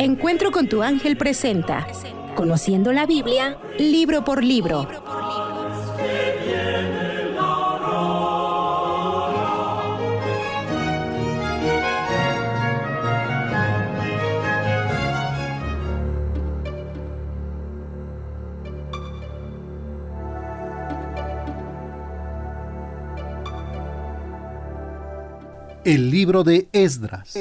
Encuentro con tu ángel presenta Conociendo la Biblia, libro por libro. El libro de Esdras.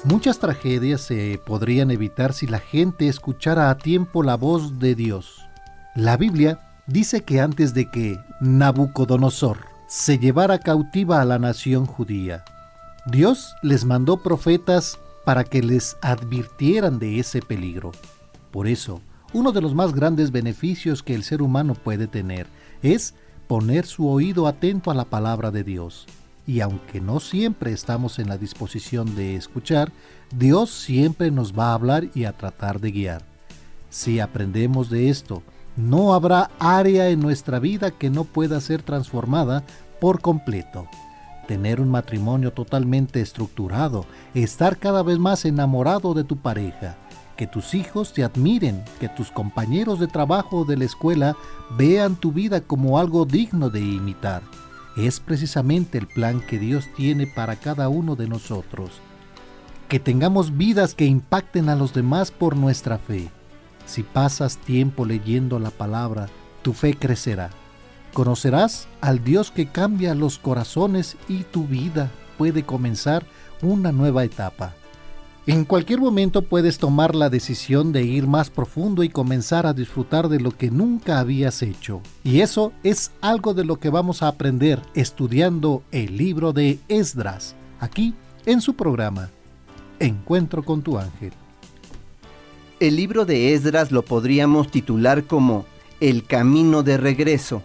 Muchas tragedias se podrían evitar si la gente escuchara a tiempo la voz de Dios. La Biblia dice que antes de que Nabucodonosor se llevara cautiva a la nación judía, Dios les mandó profetas para que les advirtieran de ese peligro. Por eso, uno de los más grandes beneficios que el ser humano puede tener es poner su oído atento a la palabra de Dios. Y aunque no siempre estamos en la disposición de escuchar, Dios siempre nos va a hablar y a tratar de guiar. Si aprendemos de esto, no habrá área en nuestra vida que no pueda ser transformada por completo. Tener un matrimonio totalmente estructurado, estar cada vez más enamorado de tu pareja, que tus hijos te admiren, que tus compañeros de trabajo o de la escuela vean tu vida como algo digno de imitar. Es precisamente el plan que Dios tiene para cada uno de nosotros. Que tengamos vidas que impacten a los demás por nuestra fe. Si pasas tiempo leyendo la palabra, tu fe crecerá. Conocerás al Dios que cambia los corazones y tu vida puede comenzar una nueva etapa. En cualquier momento puedes tomar la decisión de ir más profundo y comenzar a disfrutar de lo que nunca habías hecho. Y eso es algo de lo que vamos a aprender estudiando el libro de Esdras, aquí en su programa Encuentro con tu ángel. El libro de Esdras lo podríamos titular como El camino de regreso.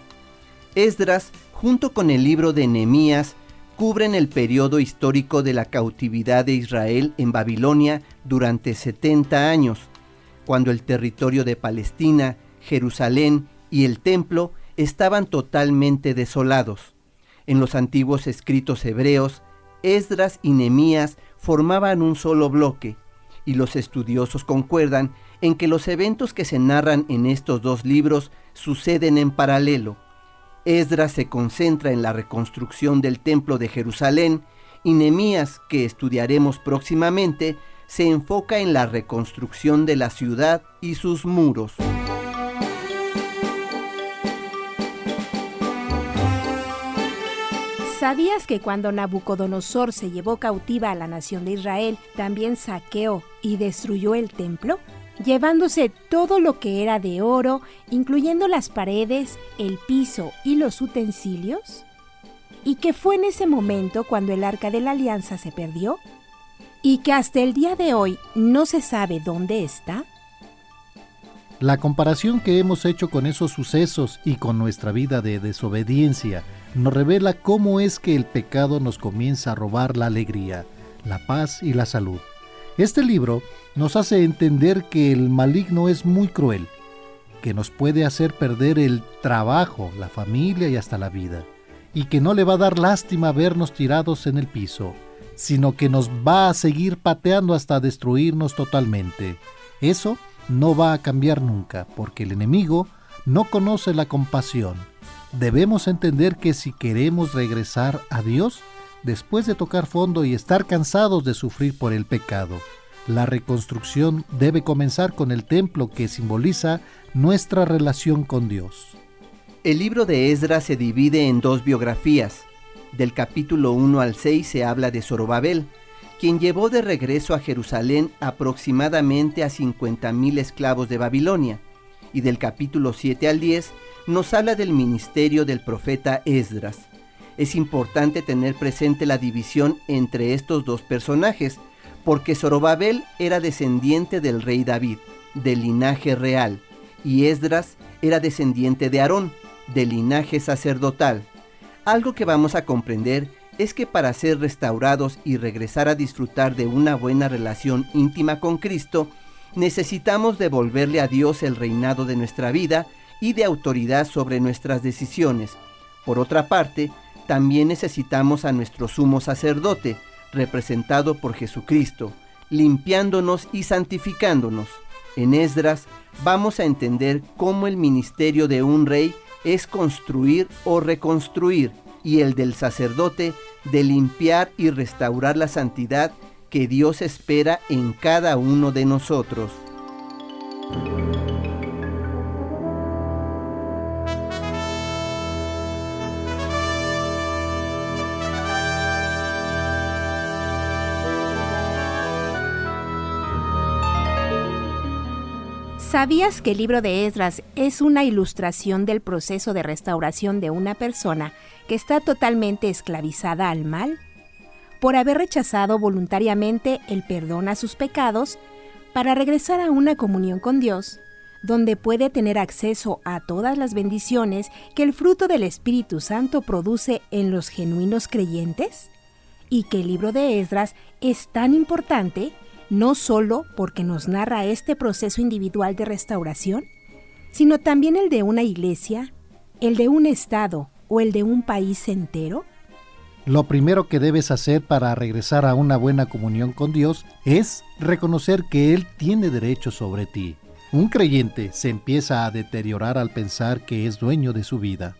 Esdras, junto con el libro de Nehemías, cubren el periodo histórico de la cautividad de Israel en Babilonia durante 70 años, cuando el territorio de Palestina, Jerusalén y el templo estaban totalmente desolados. En los antiguos escritos hebreos, Esdras y Nehemías formaban un solo bloque, y los estudiosos concuerdan en que los eventos que se narran en estos dos libros suceden en paralelo. Esdras se concentra en la reconstrucción del templo de Jerusalén y Nehemías, que estudiaremos próximamente, se enfoca en la reconstrucción de la ciudad y sus muros. ¿Sabías que cuando Nabucodonosor se llevó cautiva a la nación de Israel, también saqueó y destruyó el templo? Llevándose todo lo que era de oro, incluyendo las paredes, el piso y los utensilios? ¿Y que fue en ese momento cuando el Arca de la Alianza se perdió? ¿Y que hasta el día de hoy no se sabe dónde está? La comparación que hemos hecho con esos sucesos y con nuestra vida de desobediencia nos revela cómo es que el pecado nos comienza a robar la alegría, la paz y la salud. Este libro nos hace entender que el maligno es muy cruel, que nos puede hacer perder el trabajo, la familia y hasta la vida, y que no le va a dar lástima vernos tirados en el piso, sino que nos va a seguir pateando hasta destruirnos totalmente. Eso no va a cambiar nunca, porque el enemigo no conoce la compasión. Debemos entender que si queremos regresar a Dios, después de tocar fondo y estar cansados de sufrir por el pecado, la reconstrucción debe comenzar con el templo que simboliza nuestra relación con Dios. El libro de Esdras se divide en dos biografías. Del capítulo 1 al 6 se habla de Zorobabel, quien llevó de regreso a Jerusalén aproximadamente a 50,000 esclavos de Babilonia, y del capítulo 7 al 10 nos habla del ministerio del profeta Esdras. Es importante tener presente la división entre estos dos personajes, porque Zorobabel era descendiente del rey David, del linaje real, y Esdras era descendiente de Aarón, del linaje sacerdotal. Algo que vamos a comprender es que para ser restaurados y regresar a disfrutar de una buena relación íntima con Cristo, necesitamos devolverle a Dios el reinado de nuestra vida y de autoridad sobre nuestras decisiones. Por otra parte, también necesitamos a nuestro sumo sacerdote, representado por Jesucristo, limpiándonos y santificándonos. En Esdras vamos a entender cómo el ministerio de un rey es construir o reconstruir, y el del sacerdote de limpiar y restaurar la santidad que Dios espera en cada uno de nosotros. ¿Sabías que el libro de Esdras es una ilustración del proceso de restauración de una persona que está totalmente esclavizada al mal? Por haber rechazado voluntariamente el perdón a sus pecados, para regresar a una comunión con Dios, donde puede tener acceso a todas las bendiciones que el fruto del Espíritu Santo produce en los genuinos creyentes? Y que el libro de Esdras es tan importante no solo porque nos narra este proceso individual de restauración, sino también el de una iglesia, el de un estado o el de un país entero. Lo primero que debes hacer para regresar a una buena comunión con Dios es reconocer que Él tiene derecho sobre ti. Un creyente se empieza a deteriorar al pensar que es dueño de su vida.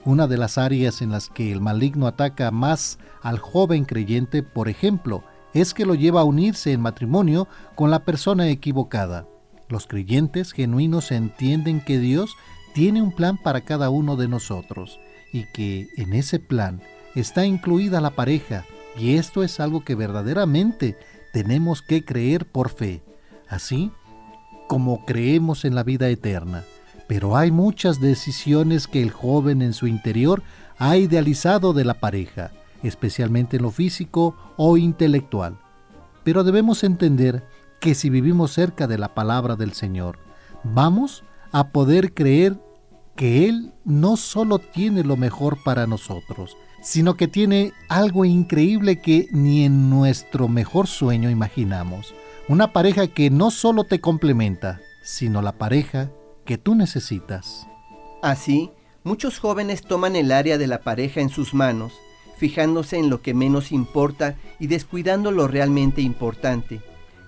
Una de las áreas en las que el maligno ataca más al joven creyente, por ejemplo, es que lo lleva a unirse en matrimonio con la persona equivocada. Los creyentes genuinos entienden que Dios tiene un plan para cada uno de nosotros y que en ese plan está incluida la pareja, y esto es algo que verdaderamente tenemos que creer por fe, así como creemos en la vida eterna. Pero hay muchas decisiones que el joven en su interior ha idealizado de la pareja, especialmente en lo físico o intelectual. Pero debemos entender que si vivimos cerca de la palabra del Señor, vamos a poder creer que Él no solo tiene lo mejor para nosotros, sino que tiene algo increíble que ni en nuestro mejor sueño imaginamos. Una pareja que no solo te complementa, sino la pareja que tú necesitas. Así, muchos jóvenes toman el área de la pareja en sus manos, fijándose en lo que menos importa y descuidando lo realmente importante.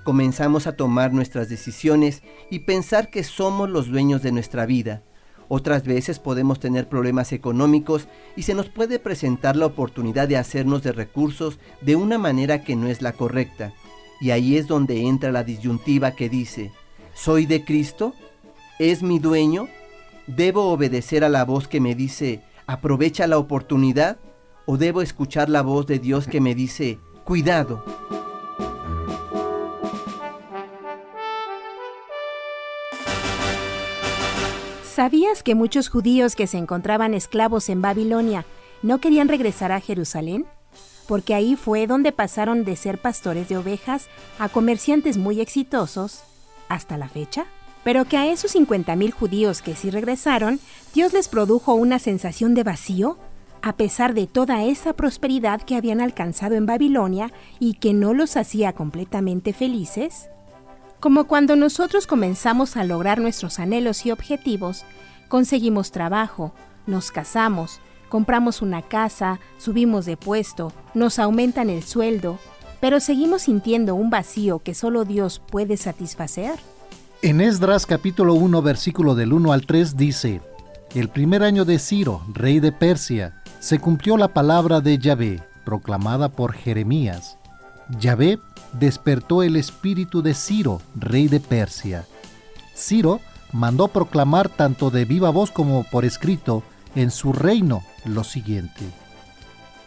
Comenzamos a tomar nuestras decisiones y pensar que somos los dueños de nuestra vida. Otras veces podemos tener problemas económicos y se nos puede presentar la oportunidad de hacernos de recursos de una manera que no es la correcta. Y ahí es donde entra la disyuntiva que dice: ¿soy de Cristo? ¿Es mi dueño? ¿Debo obedecer a la voz que me dice, aprovecha la oportunidad? ¿O debo escuchar la voz de Dios que me dice, cuidado? ¿Sabías que muchos judíos que se encontraban esclavos en Babilonia no querían regresar a Jerusalén? Porque ahí fue donde pasaron de ser pastores de ovejas a comerciantes muy exitosos hasta la fecha. Pero que a esos 50,000 judíos que sí regresaron, Dios les produjo una sensación de vacío, a pesar de toda esa prosperidad que habían alcanzado en Babilonia y que no los hacía completamente felices. Como cuando nosotros comenzamos a lograr nuestros anhelos y objetivos, conseguimos trabajo, nos casamos, compramos una casa, subimos de puesto, nos aumentan el sueldo, pero seguimos sintiendo un vacío que solo Dios puede satisfacer. En Esdras capítulo 1 versículo del 1 al 3 dice: el primer año de Ciro, rey de Persia, se cumplió la palabra de Yahvé, proclamada por Jeremías. Yahvé despertó el espíritu de Ciro, rey de Persia. Ciro mandó proclamar tanto de viva voz como por escrito en su reino lo siguiente: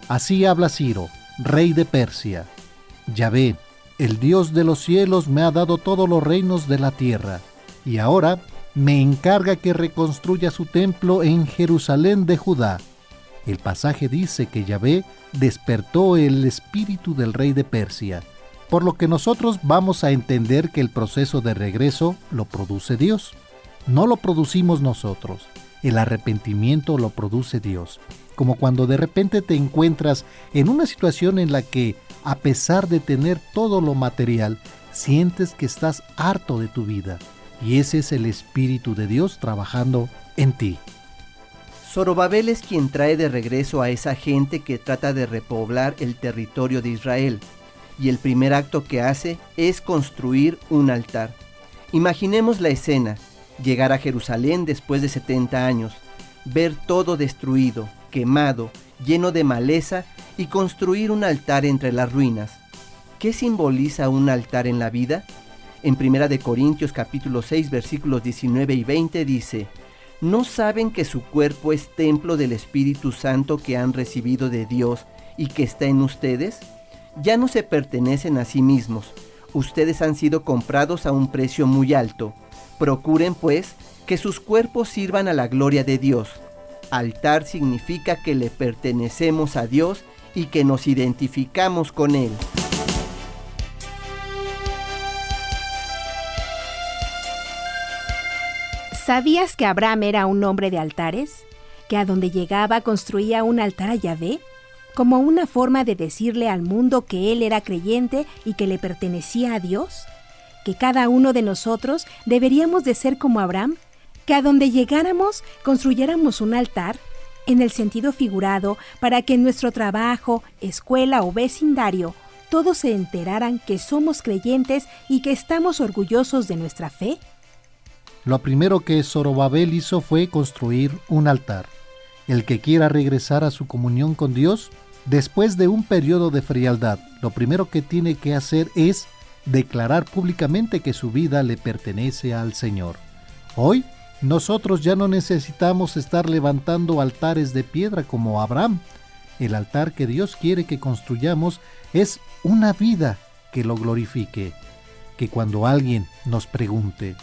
así habla Ciro, rey de Persia. Yahvé, el Dios de los cielos, me ha dado todos los reinos de la tierra, y ahora me encarga que reconstruya su templo en Jerusalén de Judá. El pasaje dice que Yahvé despertó el espíritu del rey de Persia, por lo que nosotros vamos a entender que el proceso de regreso lo produce Dios. No lo producimos nosotros. El arrepentimiento lo produce Dios. Como cuando de repente te encuentras en una situación en la que, a pesar de tener todo lo material, sientes que estás harto de tu vida, y ese es el Espíritu de Dios trabajando en ti. Zorobabel es quien trae de regreso a esa gente que trata de repoblar el territorio de Israel, y el primer acto que hace es construir un altar. Imaginemos la escena: llegar a Jerusalén después de 70 años, ver todo destruido, quemado, lleno de maleza, y construir un altar entre las ruinas. ¿Qué simboliza un altar en la vida? En 1 Corintios capítulo 6 versículos 19 y 20 dice: ¿no saben que su cuerpo es templo del Espíritu Santo que han recibido de Dios y que está en ustedes? Ya no se pertenecen a sí mismos. Ustedes han sido comprados a un precio muy alto. Procuren, pues, que sus cuerpos sirvan a la gloria de Dios. Altar significa que le pertenecemos a Dios y que nos identificamos con Él. ¿Sabías que Abraham era un hombre de altares? ¿Que a donde llegaba construía un altar a Yahvé? Como una forma de decirle al mundo que él era creyente y que le pertenecía a Dios. Que cada uno de nosotros deberíamos de ser como Abraham. Que a donde llegáramos construyéramos un altar, en el sentido figurado, para que en nuestro trabajo, escuela o vecindario todos se enteraran que somos creyentes y que estamos orgullosos de nuestra fe. Lo primero que Zorobabel hizo fue construir un altar. El que quiera regresar a su comunión con Dios, después de un periodo de frialdad, lo primero que tiene que hacer es declarar públicamente que su vida le pertenece al Señor. Hoy, nosotros ya no necesitamos estar levantando altares de piedra como Abraham. El altar que Dios quiere que construyamos es una vida que lo glorifique. Que cuando alguien nos pregunte: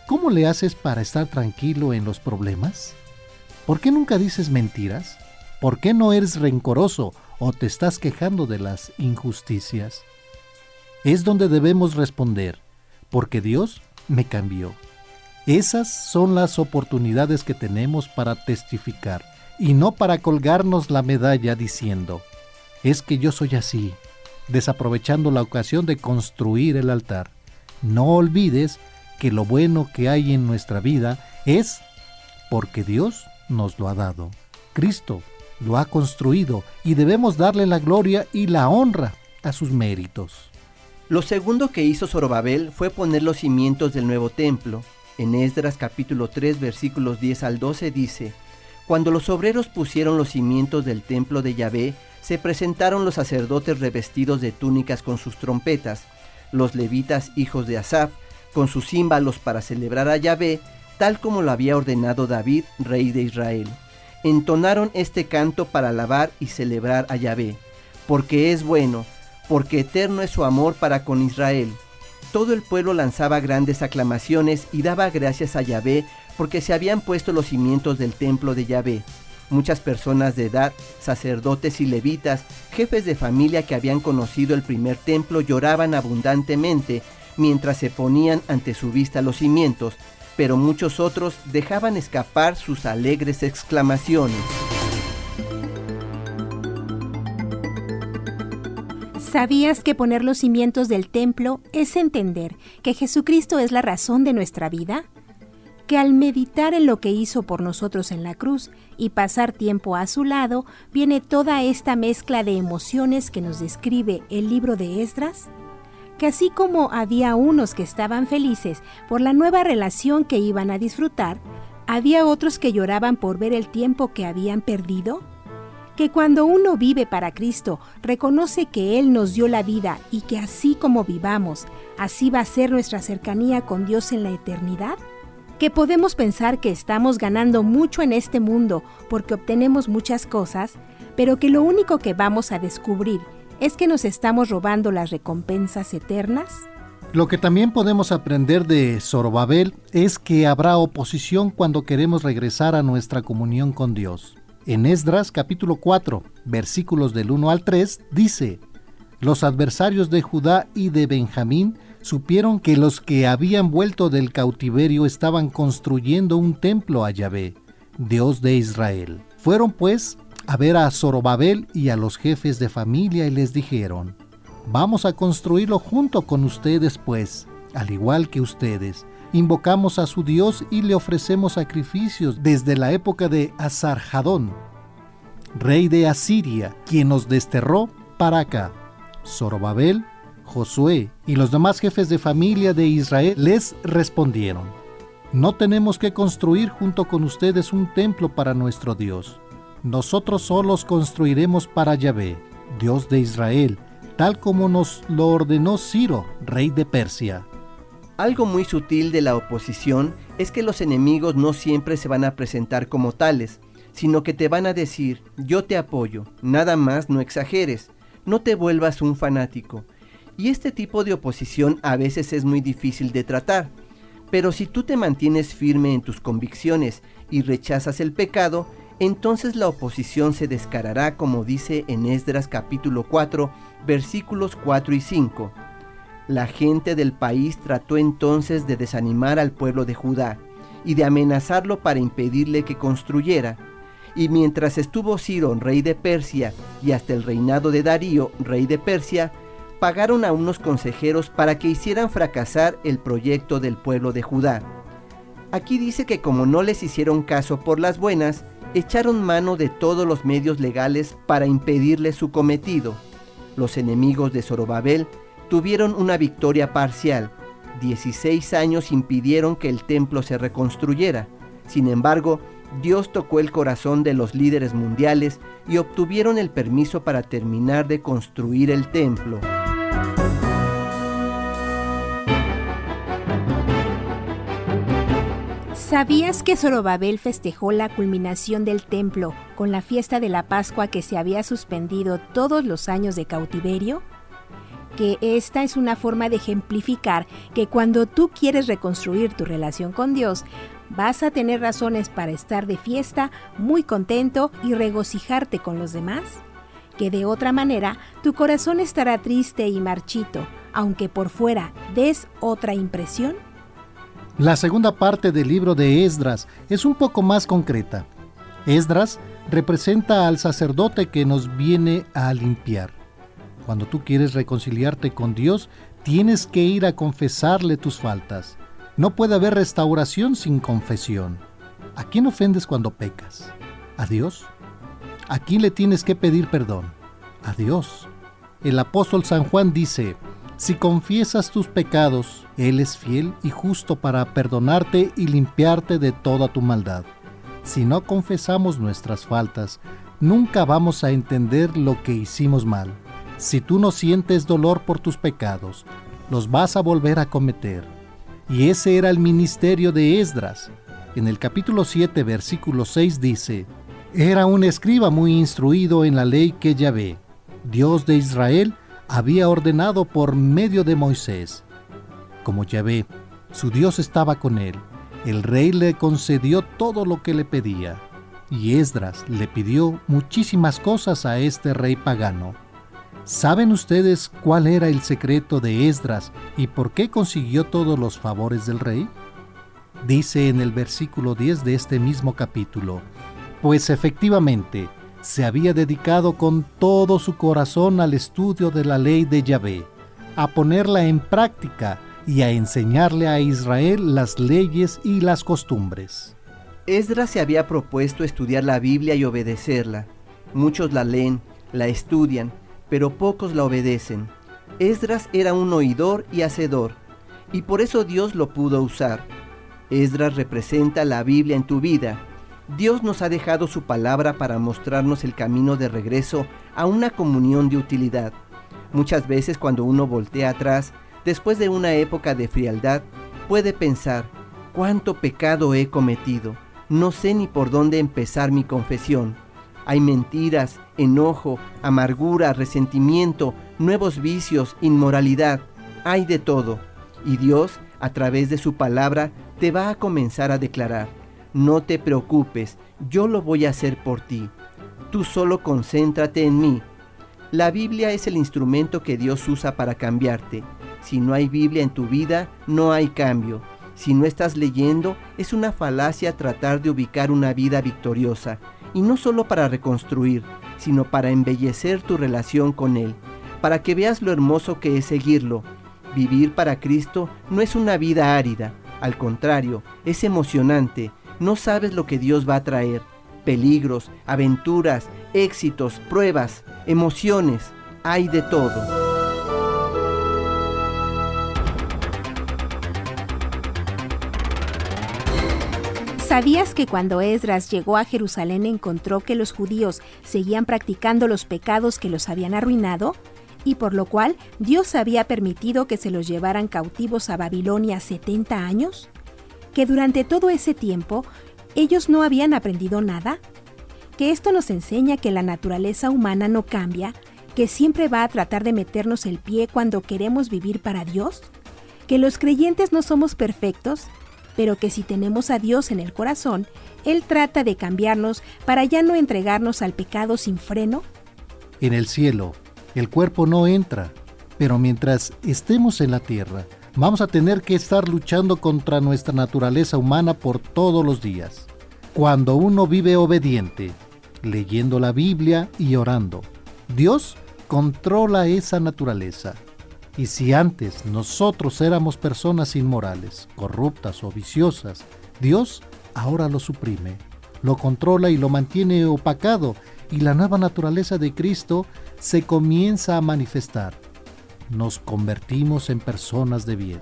¿cómo le haces para estar tranquilo en los problemas? ¿Por qué nunca dices mentiras? ¿Por qué no eres rencoroso o te estás quejando de las injusticias? Es donde debemos responder: porque Dios me cambió. Esas son las oportunidades que tenemos para testificar, y no para colgarnos la medalla diciendo: es que yo soy así, desaprovechando la ocasión de construir el altar. No olvides que lo bueno que hay en nuestra vida es porque Dios nos lo ha dado. Cristo lo ha construido y debemos darle la gloria y la honra a sus méritos. Lo segundo que hizo Zorobabel fue poner los cimientos del nuevo templo. En Esdras capítulo 3 versículos 10 al 12 dice: cuando los obreros pusieron los cimientos del templo de Yahvé, se presentaron los sacerdotes revestidos de túnicas con sus trompetas, los levitas hijos de Asaf, con sus címbalos para celebrar a Yahvé, tal como lo había ordenado David, rey de Israel. Entonaron este canto para alabar y celebrar a Yahvé, porque es bueno, porque eterno es su amor para con Israel. Todo el pueblo lanzaba grandes aclamaciones y daba gracias a Yahvé, porque se habían puesto los cimientos del templo de Yahvé. Muchas personas de edad, sacerdotes y levitas, jefes de familia que habían conocido el primer templo, lloraban abundantemente, mientras se ponían ante su vista los cimientos, pero muchos otros dejaban escapar sus alegres exclamaciones. ¿Sabías que poner los cimientos del templo es entender que Jesucristo es la razón de nuestra vida? Que al meditar en lo que hizo por nosotros en la cruz y pasar tiempo a su lado, viene toda esta mezcla de emociones que nos describe el libro de Esdras. Que así como había unos que estaban felices por la nueva relación que iban a disfrutar, había otros que lloraban por ver el tiempo que habían perdido. Que cuando uno vive para Cristo, reconoce que Él nos dio la vida y que así como vivamos, así va a ser nuestra cercanía con Dios en la eternidad. Que podemos pensar que estamos ganando mucho en este mundo porque obtenemos muchas cosas, pero que lo único que vamos a descubrir ¿es que nos estamos robando las recompensas eternas? Lo que también podemos aprender de Zorobabel es que habrá oposición cuando queremos regresar a nuestra comunión con Dios. En Esdras capítulo 4, versículos del 1 al 3, dice: los adversarios de Judá y de Benjamín supieron que los que habían vuelto del cautiverio estaban construyendo un templo a Yahvé, Dios de Israel. Fueron pues a ver a Zorobabel y a los jefes de familia y les dijeron: Vamos a construirlo junto con ustedes, pues, al igual que ustedes. Invocamos a su Dios y le ofrecemos sacrificios desde la época de Asarjadón, rey de Asiria, quien nos desterró para acá. Zorobabel, Josué y los demás jefes de familia de Israel les respondieron: no tenemos que construir junto con ustedes un templo para nuestro Dios. Nosotros solos construiremos para Yahvé, Dios de Israel, tal como nos lo ordenó Ciro, rey de Persia. Algo muy sutil de la oposición es que los enemigos no siempre se van a presentar como tales, sino que te van a decir: yo te apoyo, nada más no exageres, no te vuelvas un fanático. Y este tipo de oposición a veces es muy difícil de tratar, pero si tú te mantienes firme en tus convicciones y rechazas el pecado, entonces la oposición se descarará, como dice en Esdras capítulo 4, versículos 4 y 5. La gente del país trató entonces de desanimar al pueblo de Judá y de amenazarlo para impedirle que construyera. Y mientras estuvo Ciro, rey de Persia, y hasta el reinado de Darío, rey de Persia, pagaron a unos consejeros para que hicieran fracasar el proyecto del pueblo de Judá. Aquí dice que como no les hicieron caso por las buenas, echaron mano de todos los medios legales para impedirle su cometido. Los enemigos de Zorobabel tuvieron una victoria parcial. 16 años impidieron que el templo se reconstruyera. Sin embargo, Dios tocó el corazón de los líderes mundiales y obtuvieron el permiso para terminar de construir el templo. ¿Sabías que Zorobabel festejó la culminación del templo con la fiesta de la Pascua que se había suspendido todos los años de cautiverio? Que esta es una forma de ejemplificar que cuando tú quieres reconstruir tu relación con Dios, vas a tener razones para estar de fiesta, muy contento y regocijarte con los demás. Que de otra manera, tu corazón estará triste y marchito, aunque por fuera des otra impresión. La segunda parte del libro de Esdras es un poco más concreta. Esdras representa al sacerdote que nos viene a limpiar. Cuando tú quieres reconciliarte con Dios, tienes que ir a confesarle tus faltas. No puede haber restauración sin confesión. ¿A quién ofendes cuando pecas? ¿A Dios? ¿A quién le tienes que pedir perdón? A Dios. El apóstol San Juan dice: si confiesas tus pecados, Él es fiel y justo para perdonarte y limpiarte de toda tu maldad. Si no confesamos nuestras faltas, nunca vamos a entender lo que hicimos mal. Si tú no sientes dolor por tus pecados, los vas a volver a cometer. Y ese era el ministerio de Esdras. En el capítulo 7, versículo 6 dice: era un escriba muy instruido en la ley que Yahvé, Dios de Israel, había ordenado por medio de Moisés. Como Yahvé, su Dios, estaba con él, el rey le concedió todo lo que le pedía. Y Esdras le pidió muchísimas cosas a este rey pagano. ¿Saben ustedes cuál era el secreto de Esdras y por qué consiguió todos los favores del rey? Dice en el versículo 10 de este mismo capítulo: pues efectivamente se había dedicado con todo su corazón al estudio de la ley de Yahvé, a ponerla en práctica y a enseñarle a Israel las leyes y las costumbres. Esdras se había propuesto estudiar la Biblia y obedecerla. Muchos la leen, la estudian, pero pocos la obedecen. Esdras era un oidor y hacedor, y por eso Dios lo pudo usar. Esdras representa la Biblia en tu vida. Dios nos ha dejado su palabra para mostrarnos el camino de regreso a una comunión de utilidad. Muchas veces cuando uno voltea atrás, después de una época de frialdad, puede pensar: ¿cuánto pecado he cometido? No sé ni por dónde empezar mi confesión. Hay mentiras, enojo, amargura, resentimiento, nuevos vicios, inmoralidad. Hay de todo. Y Dios, a través de su palabra, te va a comenzar a declarar: no te preocupes, yo lo voy a hacer por ti. Tú solo concéntrate en mí. La Biblia es el instrumento que Dios usa para cambiarte. Si no hay Biblia en tu vida, no hay cambio. Si no estás leyendo, es una falacia tratar de ubicar una vida victoriosa. Y no solo para reconstruir, sino para embellecer tu relación con Él. para que veas lo hermoso que es seguirlo. Vivir para Cristo no es una vida árida, al contrario, es emocionante. No sabes lo que Dios va a traer. Peligros, aventuras, éxitos, pruebas, emociones, hay de todo. ¿Sabías que cuando Esdras llegó a Jerusalén encontró que los judíos seguían practicando los pecados que los habían arruinado? Y por lo cual Dios había permitido que se los llevaran cautivos a Babilonia 70 años? ¿Que durante todo ese tiempo ellos no habían aprendido nada? ¿Que esto nos enseña que la naturaleza humana no cambia, que siempre va a tratar de meternos el pie cuando queremos vivir para Dios? ¿Que los creyentes no somos perfectos, pero que si tenemos a Dios en el corazón, Él trata de cambiarnos para ya no entregarnos al pecado sin freno? En el cielo, el cuerpo no entra, pero mientras estemos en la tierra, vamos a tener que estar luchando contra nuestra naturaleza humana por todos los días. Cuando uno vive obediente, leyendo la Biblia y orando, Dios controla esa naturaleza. Y si antes nosotros éramos personas inmorales, corruptas o viciosas, Dios ahora lo suprime, lo controla y lo mantiene opacado, y la nueva naturaleza de Cristo se comienza a manifestar. Nos convertimos en personas de bien.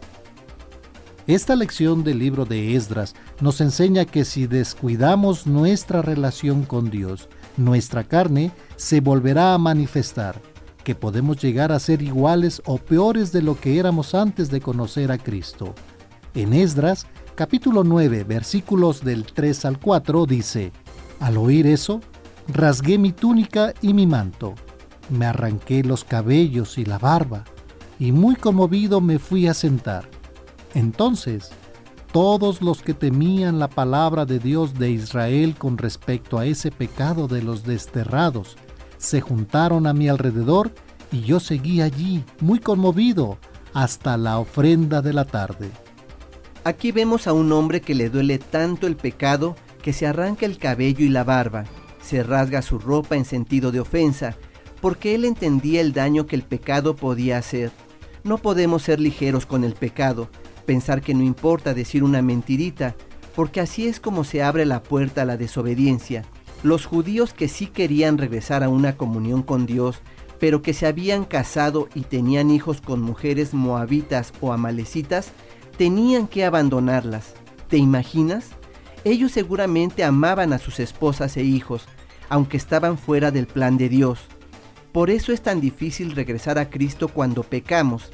Esta lección del libro de Esdras nos enseña que si descuidamos nuestra relación con Dios, nuestra carne se volverá a manifestar, que podemos llegar a ser iguales o peores de lo que éramos antes de conocer a Cristo. En Esdras, capítulo 9, versículos del 3 al 4, dice: Al oír eso, rasgué mi túnica y mi manto, me arranqué los cabellos y la barba, y muy conmovido me fui a sentar. Entonces, todos los que temían la palabra de Dios de Israel con respecto a ese pecado de los desterrados, se juntaron a mi alrededor y yo seguí allí, muy conmovido, hasta la ofrenda de la tarde. Aquí vemos a un hombre que le duele tanto el pecado que se arranca el cabello y la barba, se rasga su ropa en sentido de ofensa, porque él entendía el daño que el pecado podía hacer. No podemos ser ligeros con el pecado, pensar que no importa decir una mentirita, porque así es como se abre la puerta a la desobediencia. Los judíos que sí querían regresar a una comunión con Dios, pero que se habían casado y tenían hijos con mujeres moabitas o amalecitas, tenían que abandonarlas. ¿Te imaginas? Ellos seguramente amaban a sus esposas e hijos, aunque estaban fuera del plan de Dios. Por eso es tan difícil regresar a Cristo cuando pecamos.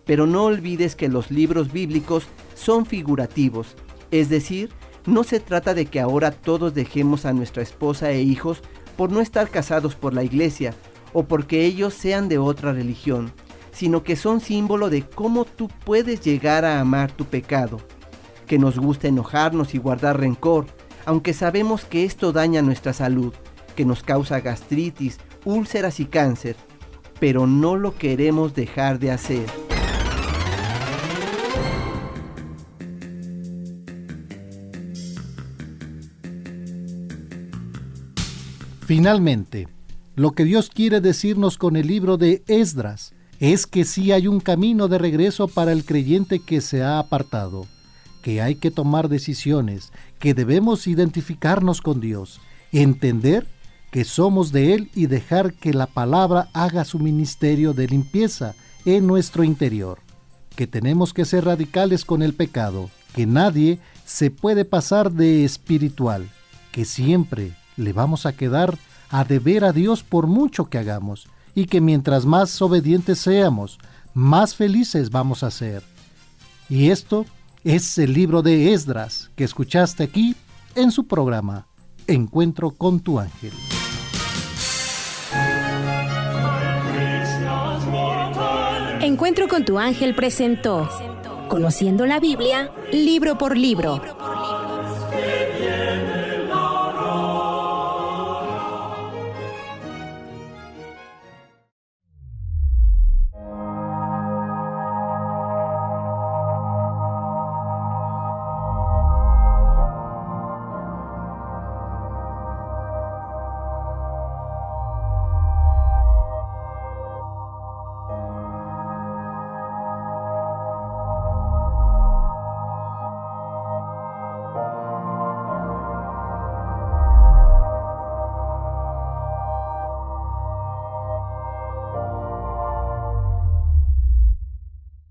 Pero no olvides que los libros bíblicos son figurativos, es decir, no se trata de que ahora todos dejemos a nuestra esposa e hijos por no estar casados por la iglesia o porque ellos sean de otra religión, sino que son símbolo de cómo tú puedes llegar a amar tu pecado. Que nos gusta enojarnos y guardar rencor, aunque sabemos que esto daña nuestra salud, que nos causa gastritis, úlceras y cáncer, pero no lo queremos dejar de hacer. Finalmente, lo que Dios quiere decirnos con el libro de Esdras es que sí hay un camino de regreso para el creyente que se ha apartado, que hay que tomar decisiones, que debemos identificarnos con Dios, entender que somos de Él y dejar que la palabra haga su ministerio de limpieza en nuestro interior, que tenemos que ser radicales con el pecado, que nadie se puede pasar de espiritual, que siempre le vamos a quedar a deber a Dios por mucho que hagamos, y que mientras más obedientes seamos, más felices vamos a ser. Y esto es el libro de Esdras que escuchaste aquí en su programa Encuentro con tu ángel. Encuentro con tu ángel presentó Conociendo la Biblia, libro por libro.